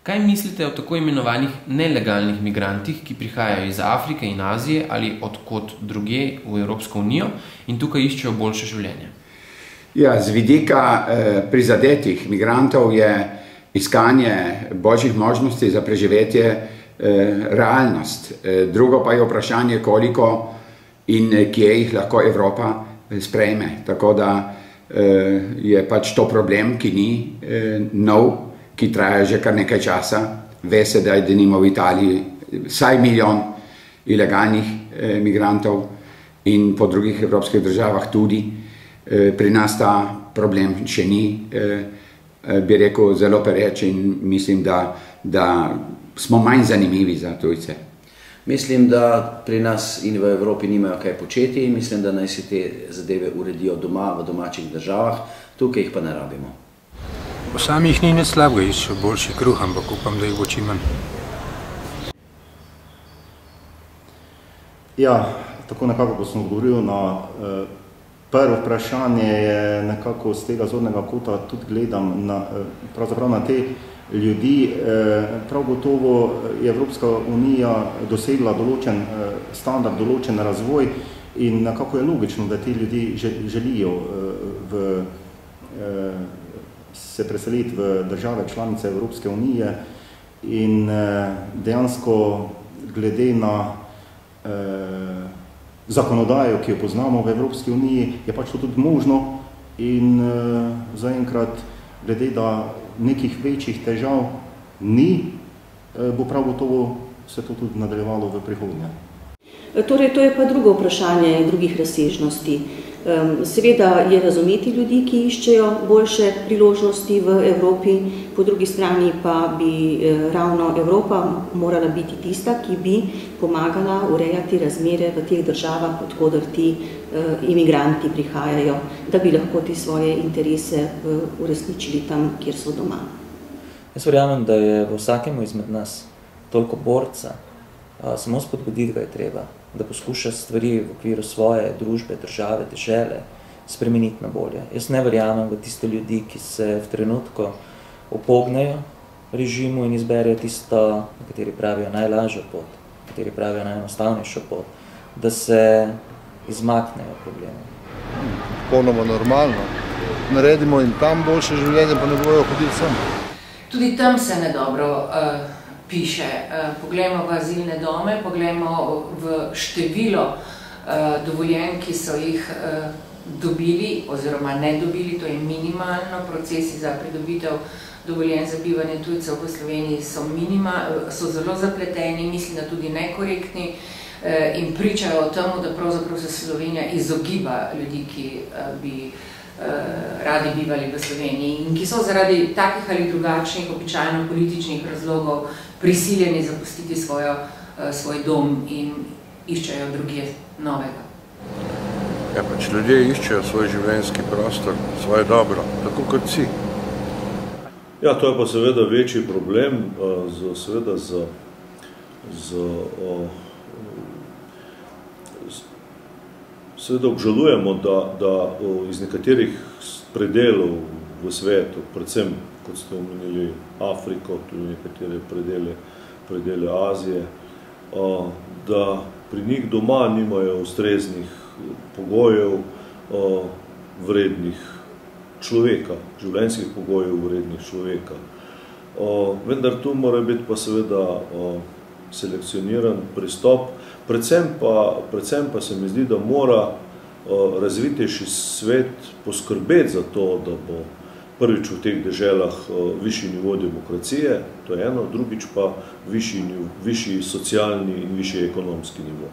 Kaj mislite o tako imenovanih nelegalnih migrantih, ki prihajajo iz Afrike in Azije ali odkot drugje v Evropsko unijo in tukaj iščejo boljše življenje? Ja, z vidika prizadetih migrantov je iskanje boljših možnosti za preživetje realnost. Drugo pa je vprašanje, koliko in kje jih lahko Evropa sprejme. Tako da je pač to problem, ki ni nov, ki traja že kar nekaj časa. Ve se, da je denimo v Italiji vsaj 1 milijon ilegalnih migrantov in po drugih evropskih državah tudi. Pri nas ta problem še ni, bi rekel, zelo pereč in mislim, da smo manj zanimivi za tujce. Mislim, da pri nas in v Evropi nimajo kaj početi in mislim, da naj si te zadeve uredijo doma, v domačih državah, tukaj jih pa ne rabimo. Po samih ni nič slabega, iščejo boljši kruh, ampak upam, da jih bo čim manj. Ja, tako nekako, ko sem odgovoril na prvo vprašanje, je nekako z tega zornega kota tudi gledam pravzaprav na te ljudi. Prav gotovo je Evropska unija dosegla določen standard, določen razvoj in nekako je logično, da ti ljudi želijo se preseliti v države članice Evropske unije in dejansko glede na zakonodajo, ki jo poznamo v Evropski uniji, je pač to tudi možno in zaenkrat glede, da nekih večjih težav ni, bo prav gotovo se to tudi nadaljevalo v prihodnje. Torej, to je pa drugo vprašanje drugih razsežnosti. Seveda je razumeti ljudi, ki iščejo boljše priložnosti v Evropi, po drugi strani pa bi ravno Evropa morala biti tista, ki bi pomagala urejati razmere v teh državah, odkoder ti imigranti prihajajo, da bi lahko ti svoje interese uresničili tam, kjer so doma. Jaz verjamem, da je v vsakemu izmed nas toliko borca, samo spodbuditi ga je treba, da poskuša stvari v okviru svoje družbe, države, dežele spremeniti na bolje. Jaz ne verjamem v tiste ljudi, ki se v trenutku opognejo režimu in izberejo tisto, nekateri pravijo najlažjo pot, nekateri pravijo najenostavnejšo pot, da se izmaknejo probleme. Popolnoma normalno. Naredimo in tam boljše življenje, pa ne bojo hoditi sem. Tudi tam se nedobro piše. Poglejmo v azilne dome, poglejmo v število dovoljenj, ki so jih dobili oziroma ne dobili, to je minimalno. Procesi za pridobitev dovoljenj za bivanje tujcev v Sloveniji so zelo zapleteni, mislim, da tudi nekorektni in pričajo o tem, da pravzaprav se Slovenija izogiba ljudi, ki bi radi bivali v Sloveniji in ki so zaradi takih ali drugačnih, običajno političnih razlogov prisiljeni zapustiti svoj dom in iščejo drugje novega. Ja, pač ljudje iščejo svoj življenjski prostor, svoje dobro, tako kot vsi. Ja, to je pa seveda večji problem, seveda obžalujemo, da iz nekaterih predelov v svetu, predvsem, kot ste omenili, Afriko, tudi nekatere predele Azije, da pri njih doma nimajo ustreznih pogojev vrednih človeka, življenjskih pogojev vrednih človeka. Vendar tu mora biti pa seveda selekcioniran pristop, predvsem pa se mi zdi, da mora razvitejši svet poskrbeti za to, da bo prvič v teh deželah višji nivo demokracije, to je eno, drugič pa višji socialni in višji ekonomski nivo.